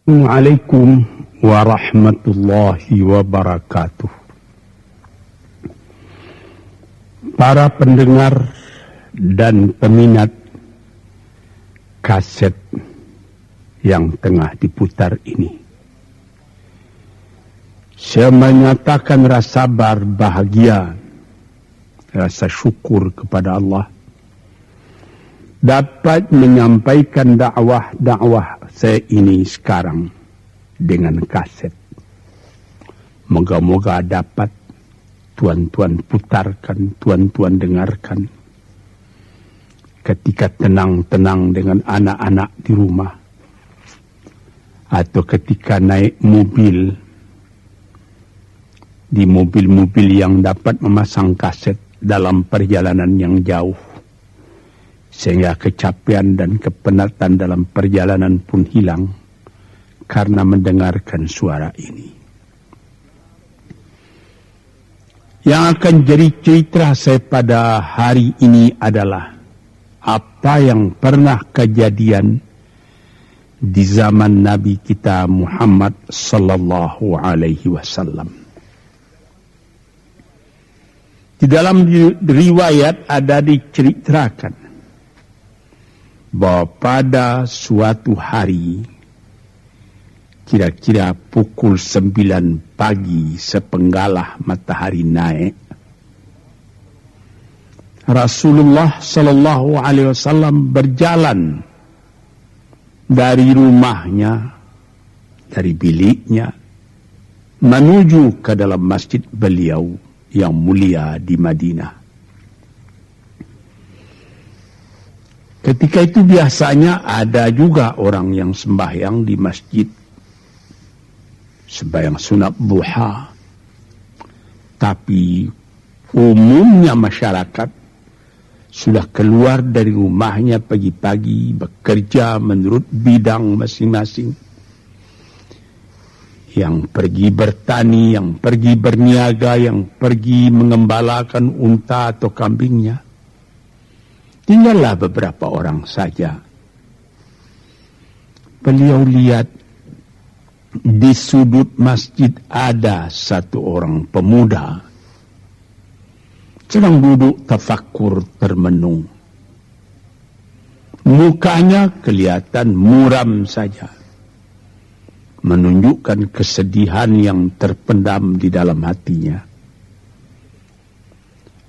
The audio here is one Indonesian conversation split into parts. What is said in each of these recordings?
Assalamualaikum warahmatullahi wabarakatuh. Para pendengar dan peminat kaset yang tengah diputar ini, saya menyatakan rasa bahagia, rasa syukur kepada Allah dapat menyampaikan dakwah saya ini sekarang dengan kaset. Moga-moga dapat tuan-tuan putarkan, tuan-tuan dengarkan ketika tenang-tenang dengan anak-anak di rumah, atau ketika naik mobil, di mobil-mobil yang dapat memasang kaset dalam perjalanan yang jauh, sehingga kecapean dan kepenatan dalam perjalanan pun hilang karena mendengarkan suara ini. Yang akan jadi cerita saya pada hari ini adalah apa yang pernah kejadian di zaman Nabi kita Muhammad sallallahu alaihi wasallam. Di dalam riwayat ada diceritakan bahwa pada suatu hari, kira-kira pukul 9 pagi sepenggalah matahari naik, Rasulullah sallallahu alaihi wasallam berjalan dari rumahnya, dari biliknya, menuju ke dalam masjid beliau yang mulia di Madinah. Ketika itu biasanya ada juga orang yang sembahyang di masjid, sembahyang sunat duha. Tapi umumnya masyarakat sudah keluar dari rumahnya pagi-pagi, bekerja menurut bidang masing-masing. Yang pergi bertani, yang pergi berniaga, yang pergi mengembalakan unta atau kambingnya. Tinggallah beberapa orang saja. Beliau lihat di sudut masjid ada satu orang pemuda sedang duduk tafakkur termenung. Mukanya kelihatan muram saja, menunjukkan kesedihan yang terpendam di dalam hatinya.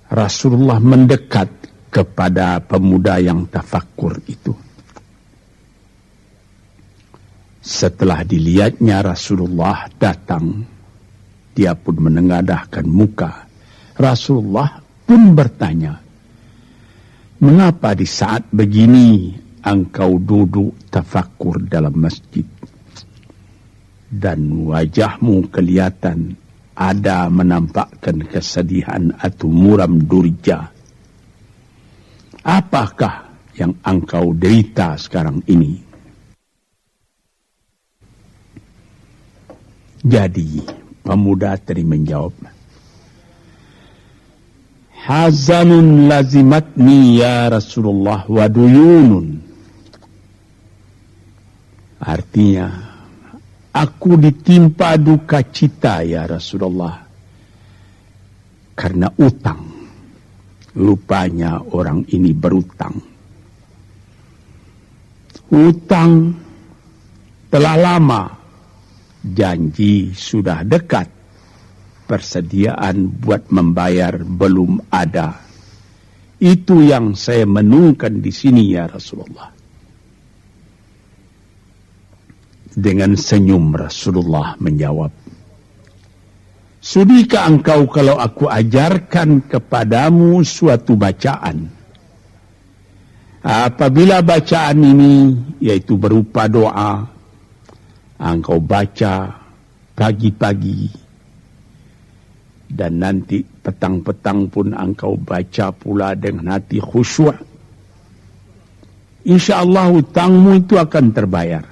Rasulullah mendekat kepada pemuda yang tafakkur itu. Setelah dilihatnya Rasulullah datang, dia pun menengadahkan muka. Rasulullah pun bertanya, "Mengapa di saat begini engkau duduk tafakkur dalam masjid? Dan wajahmu kelihatan ada menampakkan kesedihan atau muram durja. Apakah yang engkau derita sekarang ini?" Jadi pemuda tadi menjawab, "Hazanun lazimatni ya Rasulullah wa duyunun." Artinya, aku ditimpa duka cita ya Rasulullah karena utang. Rupanya orang ini berutang. Utang telah lama, janji sudah dekat, persediaan buat membayar belum ada. Itu yang saya menungkan di sini ya Rasulullah. Dengan senyum Rasulullah menjawab, "Sudikah engkau kalau aku ajarkan kepadamu suatu bacaan? Apabila bacaan ini, yaitu berupa doa, engkau baca pagi-pagi, dan nanti petang-petang pun engkau baca pula dengan hati khusyuk, InsyaAllah hutangmu itu akan terbayar."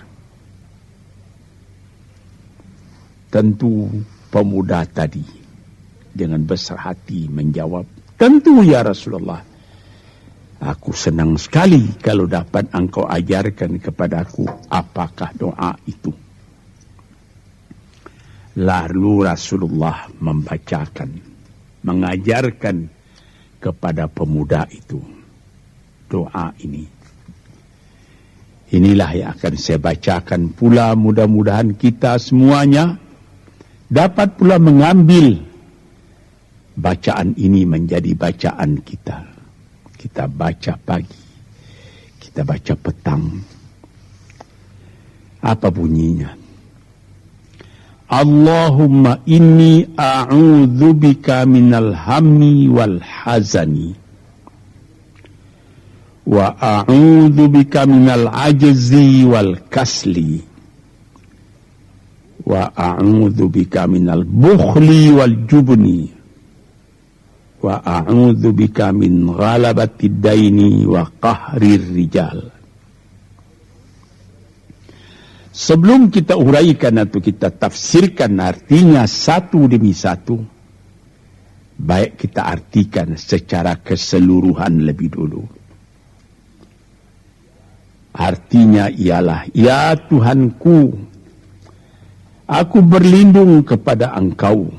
Tentu pemuda tadi dengan besar hati menjawab, "Tentu ya Rasulullah. Aku senang sekali kalau dapat engkau ajarkan kepadaku apakah doa itu." Lalu Rasulullah membacakan, mengajarkan kepada pemuda itu doa ini. Inilah yang akan saya bacakan pula, mudah-mudahan kita semuanya dapat pula mengambil bacaan ini menjadi bacaan kita. Kita baca pagi, kita baca petang. Apa bunyinya? Allahumma inni a'udzubika minal hammi wal hazani wa a'udzubika minal ajzi wal kasli wa a'udzubika minal bukhli wal jubni wa a'udzubika min ghalabati daini wa qahrir rijal. Sebelum kita uraikan atau kita tafsirkan artinya satu demi satu, baik kita artikan secara keseluruhan lebih dulu. Artinya ialah, ya Tuhanku, aku berlindung kepada Engkau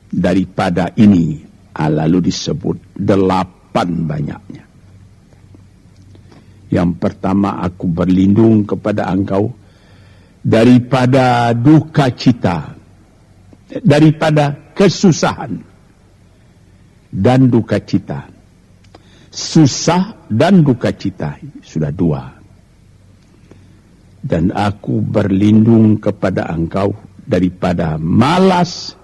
daripada ini. Lalu disebut 8 banyaknya. Yang pertama, aku berlindung kepada Engkau daripada duka cita, daripada kesusahan dan duka cita. Susah dan duka cita, sudah 2. Dan aku berlindung kepada Engkau daripada malas,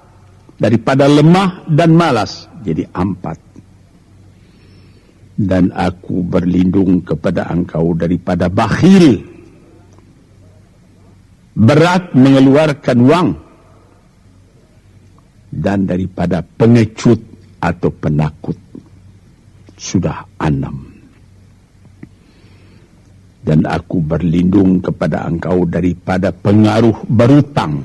daripada lemah dan malas, jadi 4. Dan aku berlindung kepada Engkau daripada bakhil, berat mengeluarkan wang, dan daripada pengecut atau penakut, sudah 6. Dan aku berlindung kepada Engkau daripada pengaruh berutang,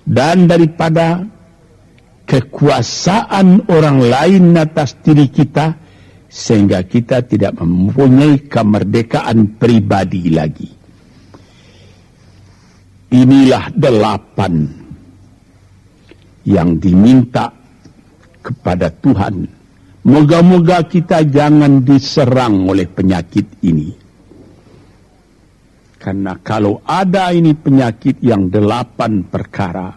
dan daripada kekuasaan orang lain atas diri kita, sehingga kita tidak mempunyai kemerdekaan pribadi lagi. Inilah 8 yang diminta kepada Tuhan. Moga-moga kita jangan diserang oleh penyakit ini. Karena kalau ada ini penyakit yang 8 perkara,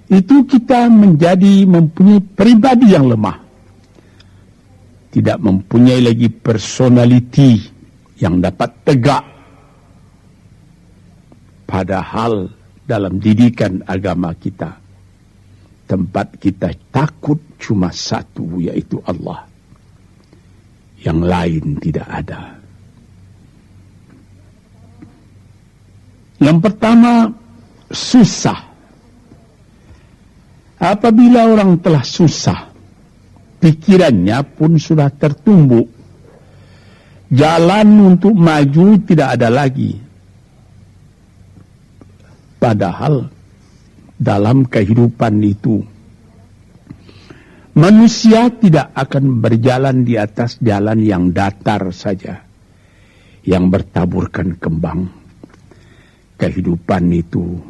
itu kita menjadi mempunyai pribadi yang lemah. Tidak mempunyai lagi personality yang dapat tegak. Padahal dalam didikan agama kita, tempat kita takut cuma satu, yaitu Allah. Yang lain tidak ada. Yang pertama, susah. Apabila orang telah susah, pikirannya pun sudah tertumbuk. Jalan untuk maju tidak ada lagi. Padahal dalam kehidupan itu, manusia tidak akan berjalan di atas jalan yang datar saja, yang bertaburkan kembang. Kehidupan itu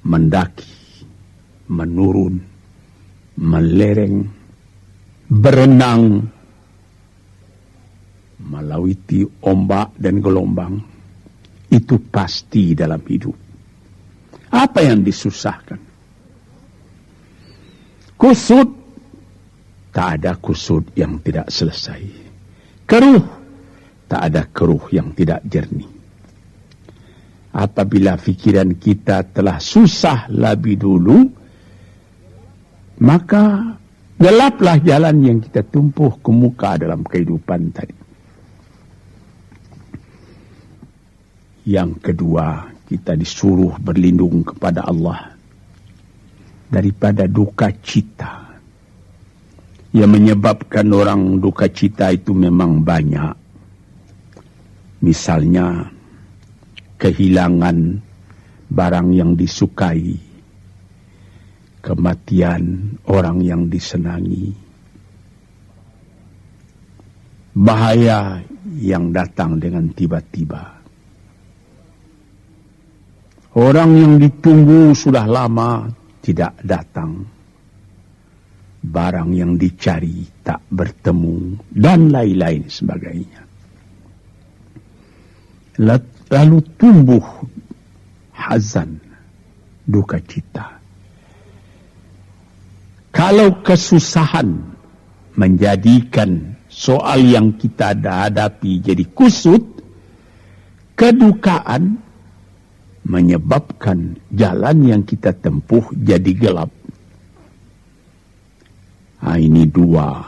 mendaki, menurun, melereng, berenang, melewati ombak dan gelombang. Itu pasti dalam hidup. Apa yang disusahkan? Kusut, tak ada kusut yang tidak selesai. Keruh, tak ada keruh yang tidak jernih. Apabila fikiran kita telah susah lebih dulu, maka gelaplah jalan yang kita tumpuh ke muka dalam kehidupan tadi. Yang kedua, kita disuruh berlindung kepada Allah daripada duka cita. Yang menyebabkan orang duka cita itu memang banyak. Misalnya, kehilangan barang yang disukai, kematian orang yang disenangi, bahaya yang datang dengan tiba-tiba. Orang yang ditunggu sudah lama tidak datang. Barang yang dicari tak bertemu, dan lain-lain sebagainya. Lalu tumbuh hazan, duka cita. Kalau kesusahan menjadikan soal yang kita hadapi jadi kusut, kedukaan menyebabkan jalan yang kita tempuh jadi gelap. Nah, ini dua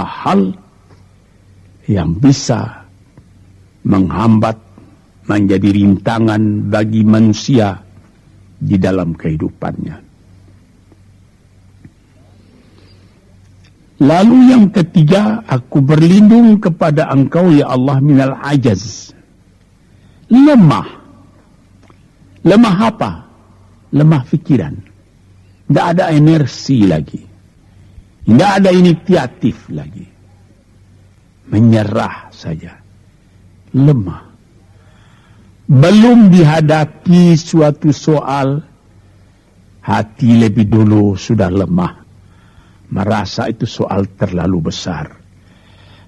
hal yang bisa menghambat, menjadi rintangan bagi manusia di dalam kehidupannya. Lalu yang ketiga, aku berlindung kepada Engkau ya Allah minal ajaz. Lemah. Lemah apa? Lemah fikiran. Tidak ada energi lagi. Tidak ada inisiatif lagi. Menyerah saja. Lemah. Belum dihadapi suatu soal, hati lebih dulu sudah lemah. Merasa itu soal terlalu besar.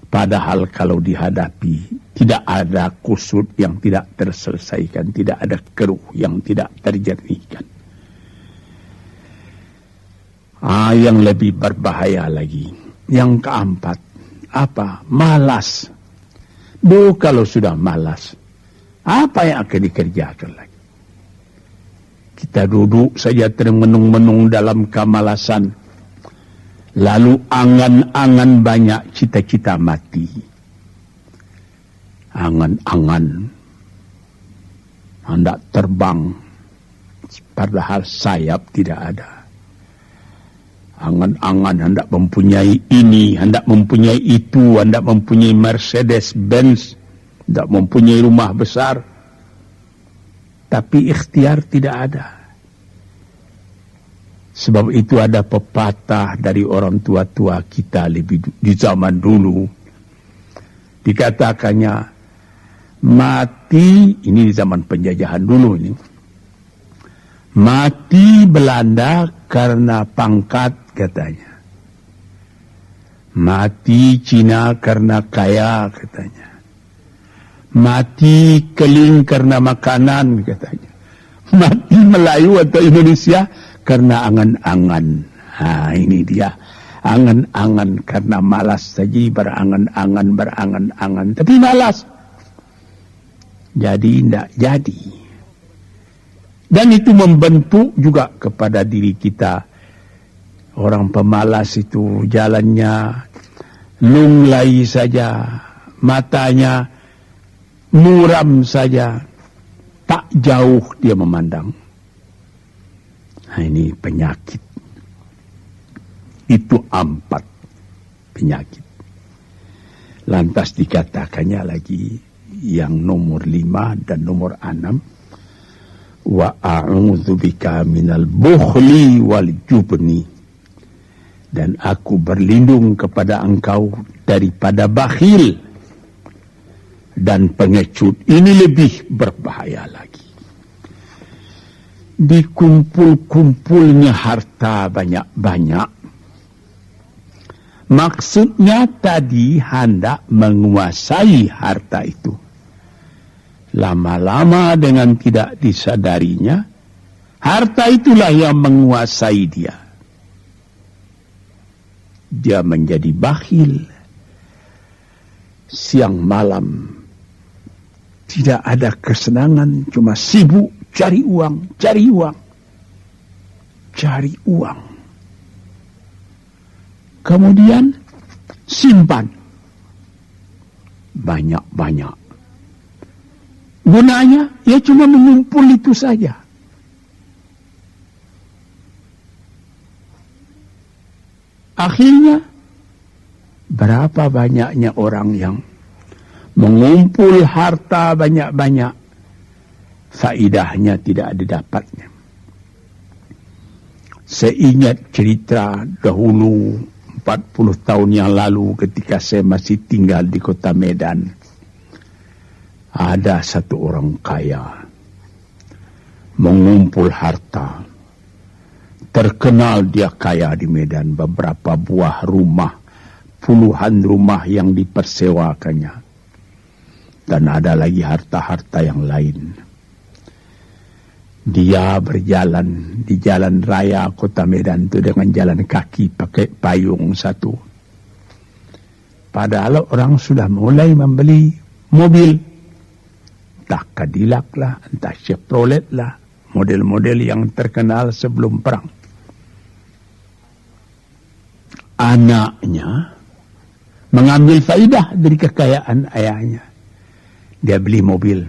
Padahal kalau dihadapi, tidak ada kusut yang tidak terselesaikan. Tidak ada keruh yang tidak terjernihkan. Yang lebih berbahaya lagi. Yang keempat, apa? Malas. Kalau sudah malas, apa yang akan dikerjakan lagi? Kita duduk saja termenung-menung dalam kemalasan. Lalu angan-angan banyak, cita-cita mati. Angan-angan hendak terbang, padahal sayap tidak ada. Angan-angan hendak mempunyai ini, hendak mempunyai itu, hendak mempunyai Mercedes-Benz, hendak mempunyai rumah besar. Tapi ikhtiar tidak ada. Sebab itu ada pepatah dari orang tua-tua kita di zaman dulu. Dikatakannya, mati, ini di zaman penjajahan dulu ini. Mati Belanda karena pangkat katanya. Mati Cina karena kaya katanya. Mati Keling karena makanan katanya. Mati Melayu atau Indonesia karena angan-angan. Ini dia. Angan-angan karena malas saja, berangan-angan. Tapi malas. Jadi tidak jadi. Dan itu membentuk juga kepada diri kita. Orang pemalas itu jalannya lunglai saja. Matanya muram saja. Tak jauh dia memandang. Ini penyakit. Itu 4 penyakit. Lantas dikatakannya lagi yang nomor 5 dan nomor 6. Wa a'udzubika minal bukhli wal jubni. Dan aku berlindung kepada Engkau daripada bakhil dan pengecut. Ini lebih berbahaya lagi. Dikumpul-kumpulnya harta banyak-banyak. Maksudnya tadi hendak menguasai harta itu. Lama-lama dengan tidak disadarinya, harta itulah yang menguasai dia. Dia menjadi bakhil. Siang malam tidak ada kesenangan, cuma sibuk cari uang. Kemudian simpan banyak-banyak. Gunanya ya cuma mengumpul itu saja. Akhirnya berapa banyaknya orang yang mengumpul harta banyak-banyak, faidahnya tidak didapatnya. Seingat cerita dahulu 40 tahun yang lalu ketika saya masih tinggal di kota Medan, ada satu orang kaya mengumpul harta. Terkenal dia kaya di Medan, beberapa buah rumah, puluhan rumah yang dipersewakannya. Dan ada lagi harta-harta yang lain. Dia berjalan di jalan raya kota Medan itu dengan jalan kaki pakai payung satu. Padahal orang sudah mulai membeli mobil. Entah Cadillac lah, entah Chevrolet lah. Model-model yang terkenal sebelum perang. Anaknya mengambil faidah dari kekayaan ayahnya. Dia beli mobil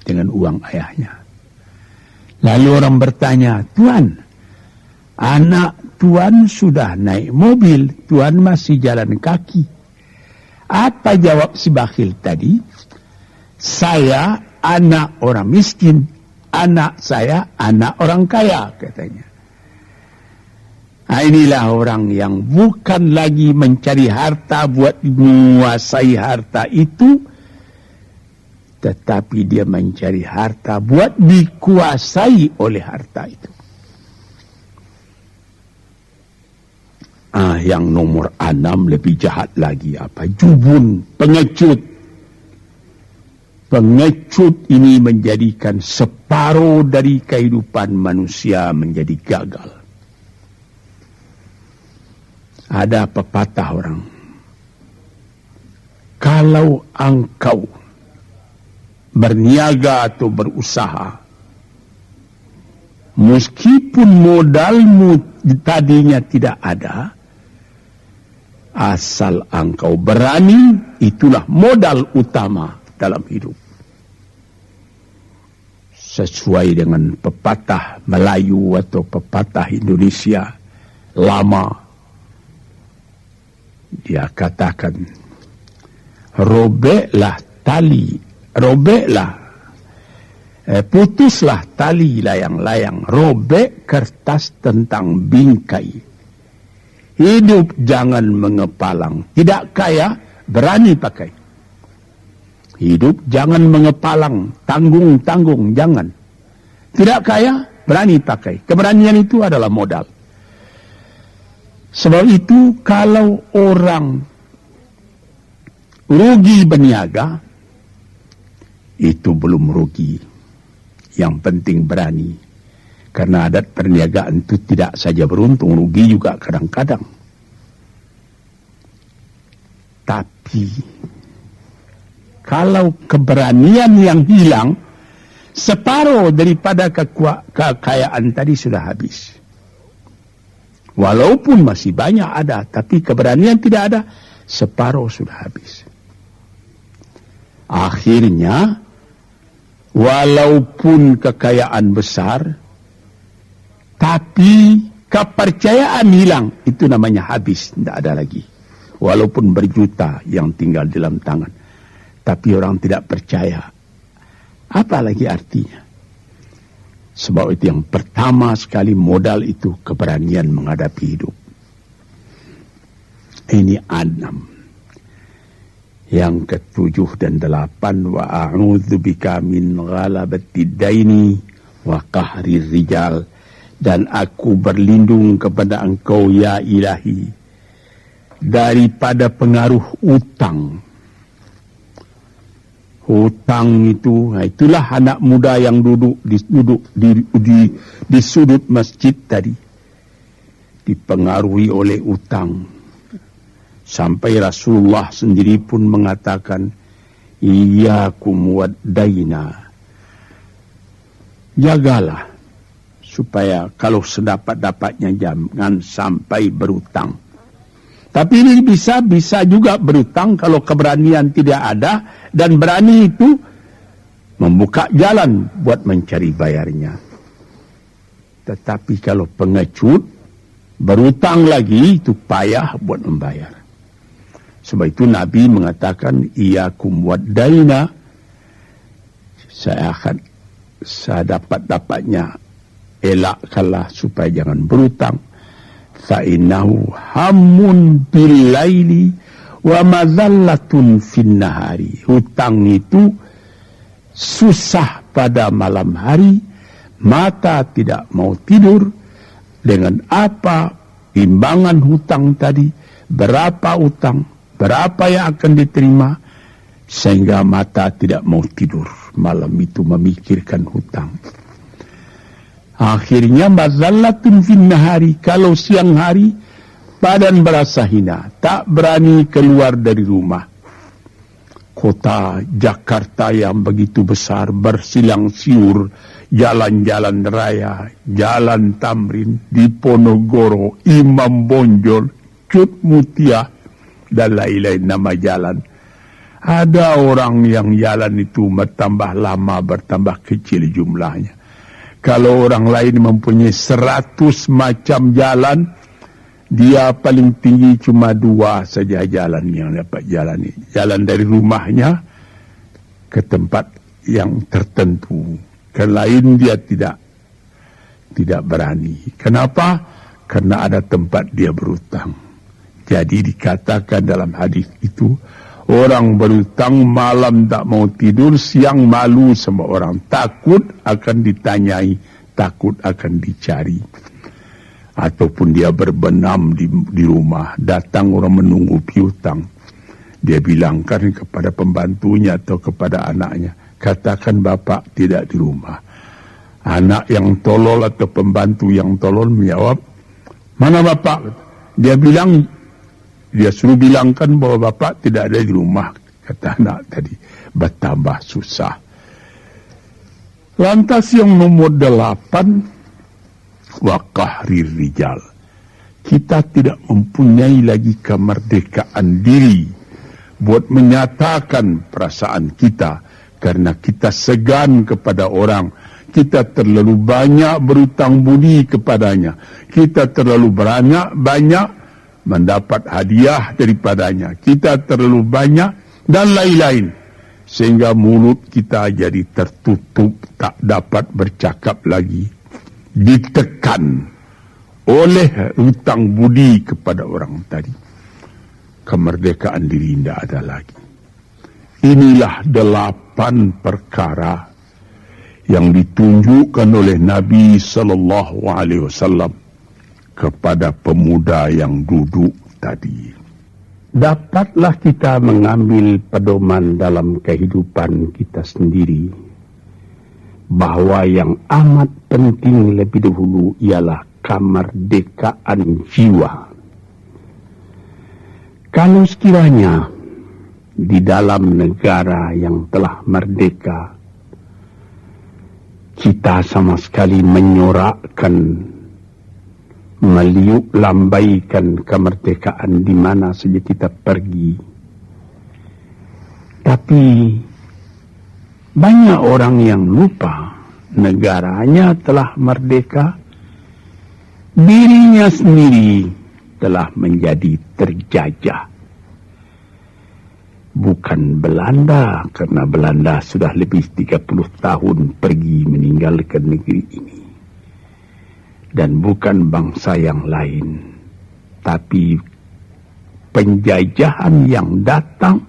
dengan uang ayahnya. Lalu orang bertanya, Tuan, anak Tuan sudah naik mobil, Tuan masih jalan kaki. Apa jawab si bakhil tadi? Saya anak orang miskin, anak saya anak orang kaya, katanya. Nah, inilah orang yang bukan lagi mencari harta buat menguasai harta itu, tetapi dia mencari harta buat dikuasai oleh harta itu. Yang nomor 6 lebih jahat lagi apa? Jubun, pengecut. Pengecut ini menjadikan separuh dari kehidupan manusia menjadi gagal. Ada pepatah orang, kalau engkau berniaga atau berusaha, meskipun modalmu tadinya tidak ada, asal engkau berani, itulah modal utama dalam hidup. Sesuai dengan pepatah Melayu atau pepatah Indonesia lama, dia katakan, putuslah tali layang-layang, robek kertas tentang bingkai. Hidup jangan mengepalang, tidak kaya berani pakai. Hidup jangan mengepalang, tanggung-tanggung jangan. Tidak kaya berani pakai. Keberanian itu adalah modal. Sebab itu kalau orang rugi berniaga, itu belum rugi. Yang penting berani. Karena adat perniagaan itu tidak saja beruntung, rugi juga kadang-kadang. Tapi kalau keberanian yang hilang, separuh daripada kekayaan tadi sudah habis. Walaupun masih banyak ada, tapi keberanian tidak ada, separuh sudah habis. Akhirnya, walaupun kekayaan besar, tapi kepercayaan hilang, itu namanya habis, tidak ada lagi. Walaupun berjuta yang tinggal dalam tangan, tapi orang tidak percaya. Apa lagi artinya? Sebab itu yang pertama sekali modal itu keberanian menghadapi hidup. Ini 6. Yang ke-7 dan 8, wa a'udzubika min ghalabatid daini wa qahrir rijal, dan aku berlindung kepada Engkau ya Ilahi daripada pengaruh utang. Hutang itu, itulah anak muda yang duduk di sudut masjid tadi, dipengaruhi oleh utang. Sampai Rasulullah sendiri pun mengatakan, iyyakum wad-daina. Jagalah supaya kalau sedapat-dapatnya jangan sampai berutang. Tapi ini bisa juga berutang kalau keberanian tidak ada, dan berani itu membuka jalan buat mencari bayarnya. Tetapi kalau pengecut berutang lagi, itu payah buat membayar. Sebab itu Nabi mengatakan, iyyakum wad-daina, saya akan sedapat-dapatnya elakkanlah supaya jangan berutang. Fa'innahu hammun bil-laili wa mazallatun fin-nahari. Hutang itu susah pada malam hari, mata tidak mau tidur, dengan apa timbangan hutang tadi, berapa hutang, berapa yang akan diterima, sehingga mata tidak mau tidur malam itu memikirkan hutang. Akhirnya mazallatun fin nahari, kalau siang hari badan berasa hina, tak berani keluar dari rumah. Kota Jakarta yang begitu besar, bersilang siur, jalan-jalan raya, jalan Tamrin, Diponegoro, Imam Bonjol, Cut Mutia, dan lain-lain nama jalan. Ada orang yang jalan itu bertambah lama, bertambah kecil jumlahnya. Kalau orang lain mempunyai 100 macam jalan, dia paling tinggi cuma 2 saja jalan yang dapat jalani. Jalan dari rumahnya ke tempat yang tertentu. Ke lain dia tidak berani. Kenapa? Karena ada tempat dia berutang. Jadi dikatakan dalam hadis itu, orang berutang malam tak mau tidur, siang malu sama orang. Takut akan ditanyai, takut akan dicari. Ataupun dia berbenam di rumah, datang orang menunggu piutang. Dia bilangkan kepada pembantunya atau kepada anaknya, katakan bapak tidak di rumah. Anak yang tolol atau pembantu yang tolol menjawab, mana bapak? Dia suruh bilangkan bahwa bapak tidak ada di rumah. Kata anak tadi, bertambah susah. Lantas yang nomor 8, wa qahrir rijal. Kita tidak mempunyai lagi kemerdekaan diri buat menyatakan perasaan kita, karena kita segan kepada orang. Kita terlalu banyak berutang budi kepadanya. Kita terlalu banyak mendapat hadiah daripadanya. Kita terlalu banyak dan lain-lain. Sehingga mulut kita jadi tertutup, tak dapat bercakap lagi. Ditekan oleh hutang budi kepada orang tadi. Kemerdekaan diri tidak ada lagi. Inilah 8 perkara yang ditunjukkan oleh Nabi SAW kepada pemuda yang duduk tadi. Dapatlah kita mengambil pedoman dalam kehidupan kita sendiri, bahwa yang amat penting lebih dahulu ialah kemerdekaan jiwa. Kalau sekiranya di dalam negara yang telah merdeka, kita sama sekali menyorakkan, meliuk lambaikan kemerdekaan di mana saja kita pergi. Tapi banyak orang yang lupa negaranya telah merdeka, dirinya sendiri telah menjadi terjajah. Bukan Belanda, karena Belanda sudah lebih 30 tahun pergi meninggalkan negeri ini. Dan bukan bangsa yang lain, tapi penjajahan yang datang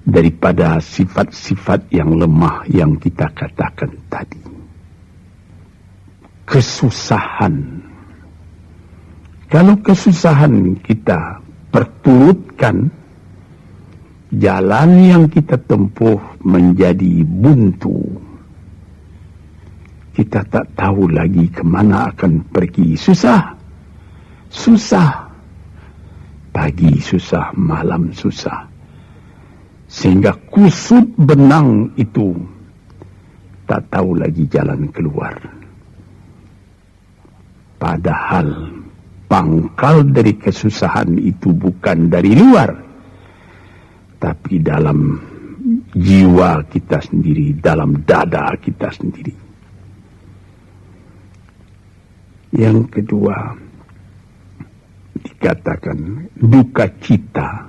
daripada sifat-sifat yang lemah yang kita katakan tadi. Kesusahan. Kalau kesusahan kita perturutkan, jalan yang kita tempuh menjadi buntu. Kita tak tahu lagi kemana akan pergi. Susah. Pagi susah, malam susah. Sehingga kusut benang itu tak tahu lagi jalan keluar. Padahal pangkal dari kesusahan itu bukan dari luar, tapi dalam jiwa kita sendiri, dalam dada kita sendiri. Yang kedua, dikatakan duka cita.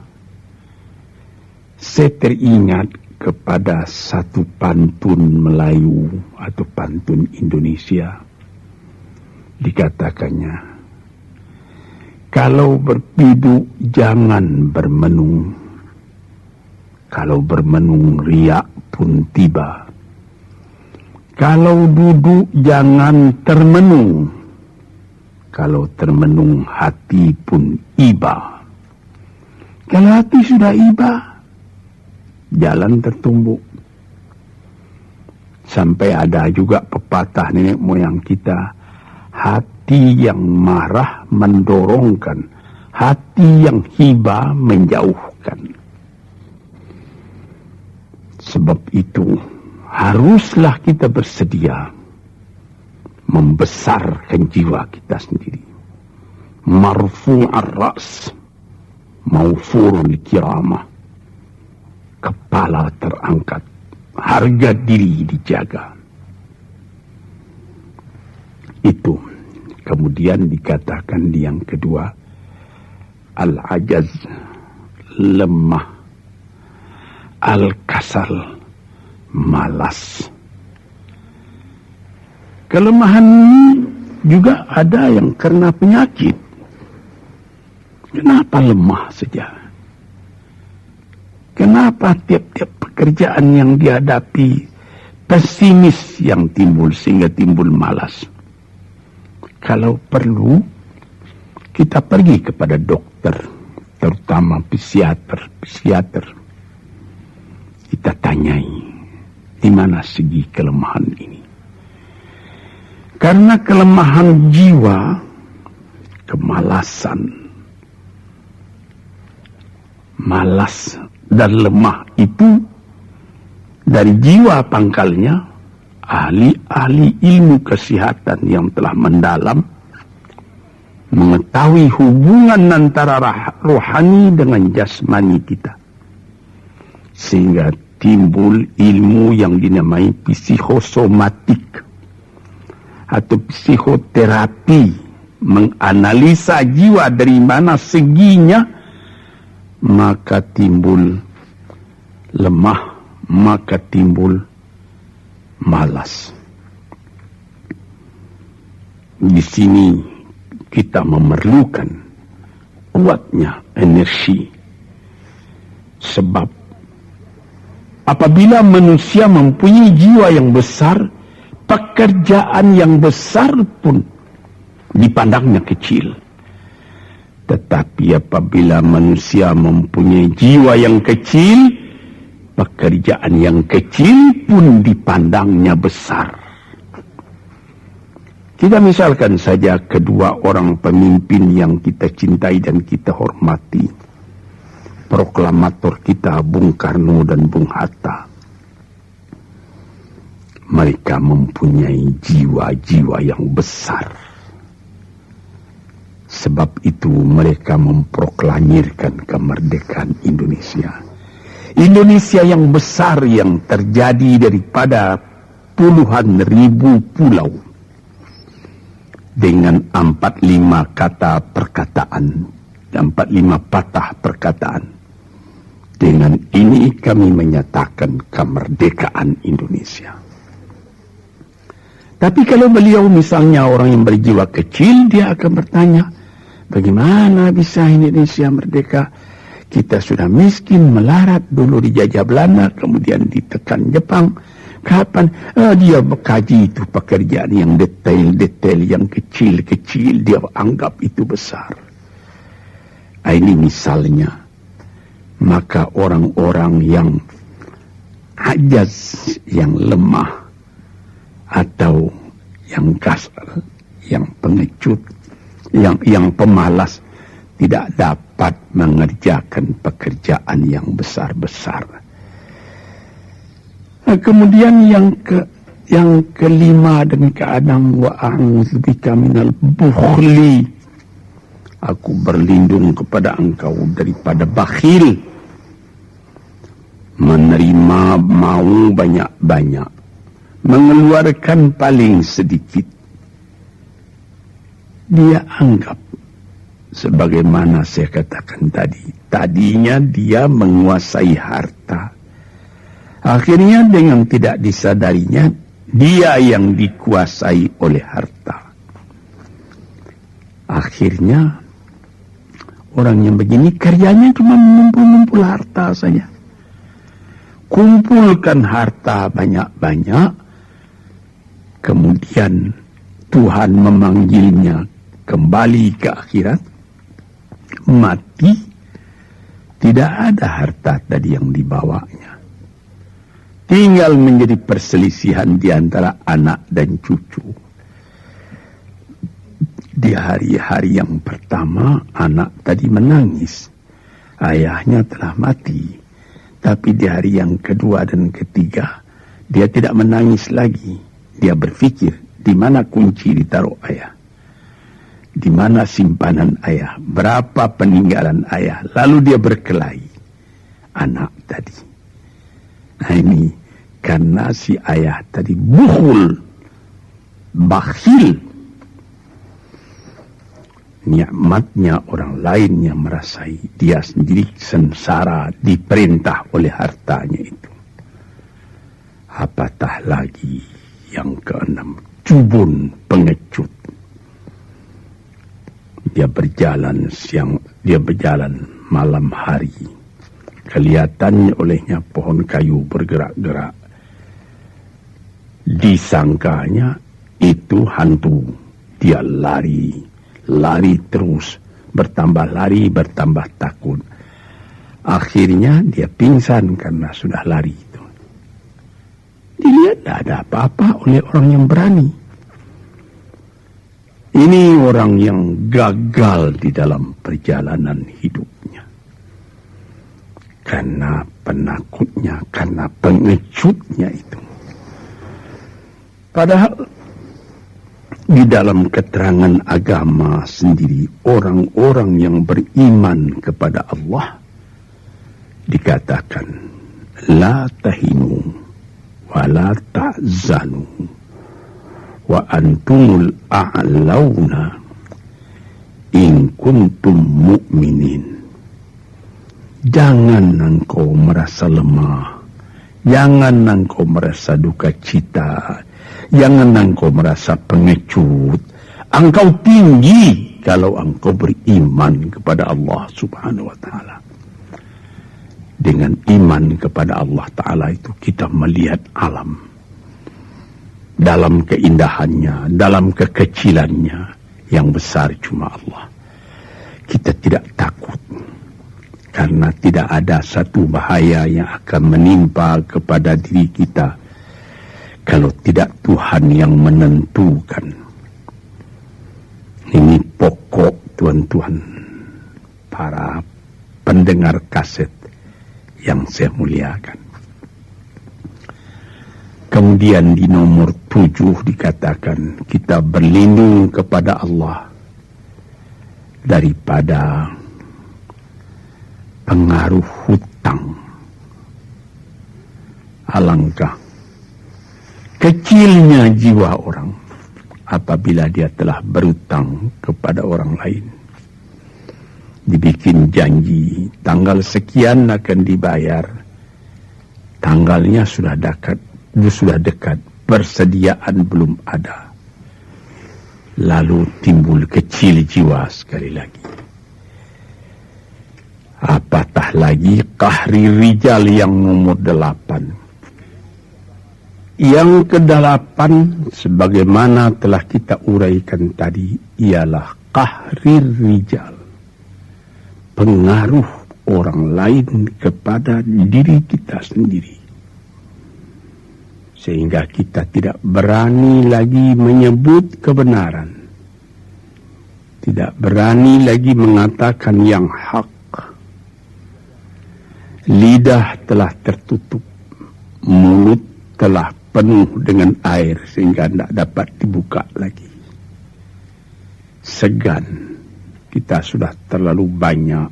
Saya teringat kepada satu pantun Melayu atau pantun Indonesia. Dikatakannya, kalau berpiduk jangan bermenung, kalau bermenung riak pun tiba. Kalau duduk jangan termenung. Kalau termenung hati pun iba. Kalau hati sudah iba, jalan tertumbuk. Sampai ada juga pepatah nenek moyang kita, hati yang marah mendorongkan, hati yang hiba menjauhkan. Sebab itu, haruslah kita bersedia membesarkan jiwa kita sendiri. Marfu'ar ra's, maufurul kiramah. Kepala terangkat, harga diri dijaga. Itu. Kemudian dikatakan di yang kedua, al-ajaz, lemah, al-kasal, malas. Kelemahan ini juga ada yang karena penyakit. Kenapa lemah saja? Kenapa tiap-tiap pekerjaan yang dihadapi pesimis yang timbul sehingga timbul malas? Kalau perlu, kita pergi kepada dokter, terutama psikiater. Kita tanyai, di mana segi kelemahan ini? Karena kelemahan jiwa, kemalasan, malas dan lemah itu dari jiwa pangkalnya, ahli-ahli ilmu kesehatan yang telah mendalam mengetahui hubungan antara rohani dengan jasmani kita. Sehingga timbul ilmu yang dinamai psikosomatik atau psikoterapi, menganalisa jiwa dari mana seginya, maka timbul lemah, maka timbul malas. Di sini kita memerlukan kuatnya energi. Sebab apabila manusia mempunyai jiwa yang besar, pekerjaan yang besar pun dipandangnya kecil. Tetapi apabila manusia mempunyai jiwa yang kecil, pekerjaan yang kecil pun dipandangnya besar. Kita misalkan saja kedua orang pemimpin yang kita cintai dan kita hormati. Proklamator kita Bung Karno dan Bung Hatta. Mereka mempunyai jiwa-jiwa yang besar. Sebab itu mereka memproklamirkan kemerdekaan Indonesia. Indonesia yang besar yang terjadi daripada puluhan ribu pulau. Dengan 45 kata perkataan, 45 patah perkataan. Dengan ini kami menyatakan kemerdekaan Indonesia. Tapi kalau beliau misalnya orang yang berjiwa kecil, dia akan bertanya, bagaimana bisa Indonesia merdeka? Kita sudah miskin, melarat, dulu dijajah Belanda, kemudian ditekan Jepang. Kapan? Dia mengkaji itu pekerjaan yang detail-detail, yang kecil-kecil, dia anggap itu besar. Ini misalnya. Maka orang-orang yang ajaz, yang lemah, atau yang kasar, yang pengecut, yang pemalas, tidak dapat mengerjakan pekerjaan yang besar-besar. Kemudian yang kelima, dan keadaan wa a'udzubika minal bukhli, aku berlindung kepada engkau daripada bakhil, menerima mau banyak-banyak, mengeluarkan paling sedikit. Dia anggap, sebagaimana saya katakan tadi, tadinya dia menguasai harta. Akhirnya dengan tidak disadarinya, dia yang dikuasai oleh harta. Akhirnya, orang yang begini kerjanya cuma mengumpul-ngumpul harta saja. Kumpulkan harta banyak-banyak, kemudian Tuhan memanggilnya kembali ke akhirat, mati, tidak ada harta tadi yang dibawanya. Tinggal menjadi perselisihan di antara anak dan cucu. Di hari-hari yang pertama, anak tadi menangis. Ayahnya telah mati. Tapi di hari yang kedua dan ketiga, dia tidak menangis lagi. Dia berpikir, di mana kunci ditaruh ayah? Di mana simpanan ayah? Berapa peninggalan ayah? Lalu dia berkelahi. Anak tadi. Nah ini karena si ayah tadi bukhul, bakhil. Nikmatnya orang lain yang merasai, dia sendiri sengsara diperintah oleh hartanya itu. Apatah lagi yang keenam, jubun, pengecut. Dia berjalan malam hari. Kelihatannya olehnya pohon kayu bergerak-gerak. Disangkanya itu hantu. Dia lari terus. Bertambah lari, bertambah takut. Akhirnya dia pingsan karena sudah lari itu. Dilihat tidak ada apa-apa oleh orang yang berani. Ini orang yang gagal di dalam perjalanan hidupnya. Karena penakutnya, karena pengecutnya itu. Padahal di dalam keterangan agama sendiri, orang-orang yang beriman kepada Allah dikatakan la tahinu wa la tahzanu wa antumul a'launa in kuntum mu'minin. Jangan engkau merasa lemah, jangan engkau merasa duka cita, jangan engkau merasa pengecut. Engkau tinggi kalau engkau beriman kepada Allah Subhanahu wa ta'ala. Dengan iman kepada Allah Ta'ala itu kita melihat alam dalam keindahannya, dalam kekecilannya. Yang besar cuma Allah. Kita tidak takut karena tidak ada satu bahaya yang akan menimpa kepada diri kita kalau tidak Tuhan yang menentukan. Ini pokok tuan-tuan para pendengar kaset yang saya muliakan. Kemudian di nomor 7 dikatakan kita berlindung kepada Allah daripada pengaruh hutang. Alangkah kecilnya jiwa orang apabila dia telah berutang kepada orang lain. Dibikin janji tanggal sekian akan dibayar, tanggalnya sudah dekat, persediaan belum ada. Lalu timbul kecil jiwa sekali lagi. Apatah lagi Qahri Rijal yang nomor 8. Yang ke-8 sebagaimana telah kita uraikan tadi ialah Qahri Rijal. Pengaruh orang lain kepada diri kita sendiri. Sehingga kita tidak berani lagi menyebut kebenaran. Tidak berani lagi mengatakan yang hak. Lidah telah tertutup. Mulut telah penuh dengan air sehingga tidak dapat dibuka lagi. Segan. Kita sudah terlalu banyak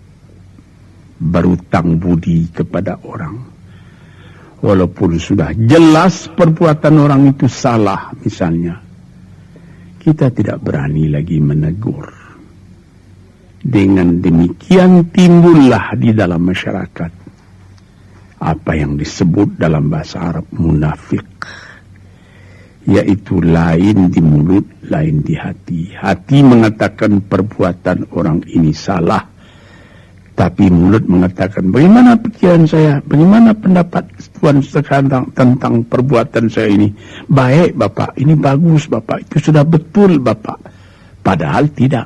berutang budi kepada orang. Walaupun sudah jelas perbuatan orang itu salah misalnya. Kita tidak berani lagi menegur. Dengan demikian timbullah di dalam masyarakat apa yang disebut dalam bahasa Arab munafik. Yaitu lain di mulut, lain di hati. Hati mengatakan perbuatan orang ini salah. Tapi mulut mengatakan, bagaimana pikiran saya, bagaimana pendapat Tuhan sekarang tentang perbuatan saya ini. Baik Bapak, ini bagus Bapak, itu sudah betul Bapak. Padahal tidak.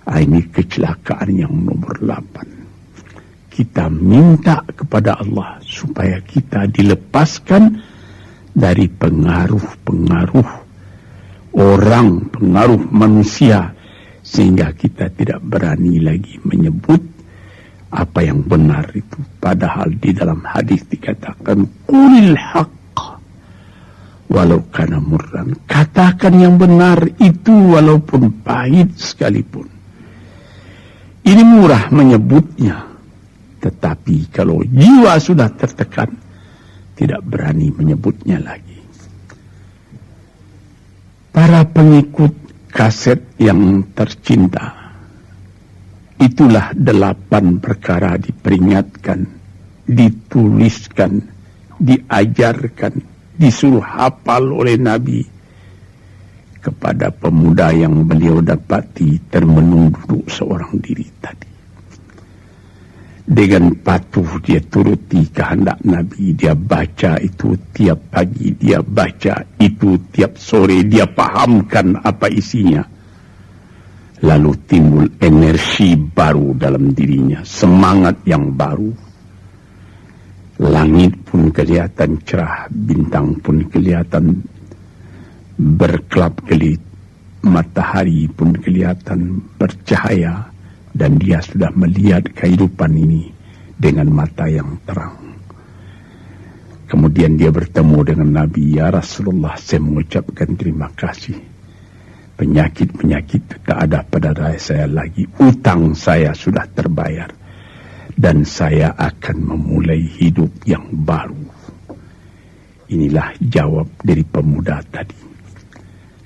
Ini kecelakaan yang nomor 8. Kita minta kepada Allah supaya kita dilepaskan dari pengaruh-pengaruh orang, pengaruh manusia, sehingga kita tidak berani lagi menyebut apa yang benar itu. Padahal di dalam hadis dikatakan, qulil haqq walau kana murran. Katakan yang benar itu walaupun pahit sekalipun. Ini murah menyebutnya, tetapi kalau jiwa sudah tertekan, tidak berani menyebutnya lagi. Para pengikut kaset yang tercinta, itulah 8 perkara diperingatkan, dituliskan, diajarkan, disuruh hafal oleh Nabi kepada pemuda yang beliau dapati termenung duduk seorang diri tadi. Dengan patuh dia turuti kehendak Nabi, dia baca itu tiap pagi, dia baca itu tiap sore, dia pahamkan apa isinya. Lalu timbul energi baru dalam dirinya, semangat yang baru. Langit pun kelihatan cerah, bintang pun kelihatan berkelap-kelip, matahari pun kelihatan bercahaya. Dan dia sudah melihat kehidupan ini dengan mata yang terang. Kemudian dia bertemu dengan Nabi, ya Rasulullah, saya mengucapkan terima kasih. Penyakit-penyakit tak ada pada saya lagi. Utang saya sudah terbayar. Dan saya akan memulai hidup yang baru. Inilah jawab dari pemuda tadi.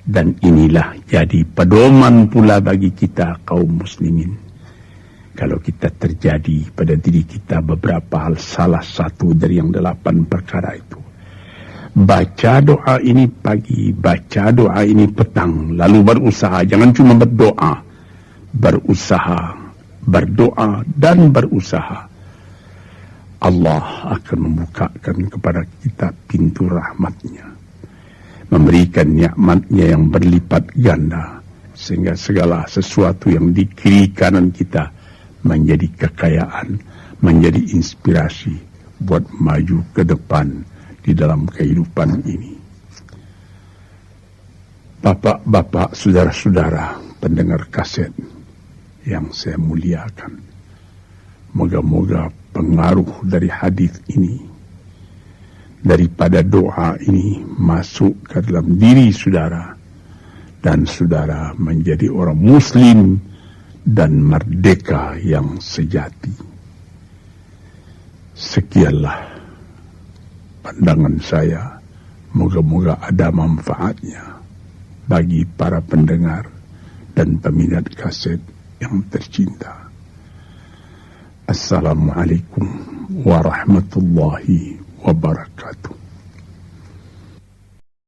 Dan inilah jadi pedoman pula bagi kita kaum muslimin. Kalau kita terjadi pada diri kita beberapa hal, salah satu dari yang 8 perkara itu, baca doa ini pagi, baca doa ini petang, lalu berusaha, jangan cuma berdoa, berusaha, berdoa dan berusaha. Allah akan membukakan kepada kita pintu rahmatnya, memberikan nikmatnya yang berlipat ganda, sehingga segala sesuatu yang di kiri kanan kita menjadi kekayaan, menjadi inspirasi buat maju ke depan di dalam kehidupan ini. Bapak-bapak, saudara-saudara pendengar kaset yang saya muliakan, moga-moga pengaruh dari hadis ini, daripada doa ini masuk ke dalam diri saudara, dan saudara menjadi orang muslim dan merdeka yang sejati. Sekianlah pandangan saya. Moga-moga ada manfaatnya bagi para pendengar dan peminat kaset yang tercinta. Assalamualaikum warahmatullahi wabarakatuh.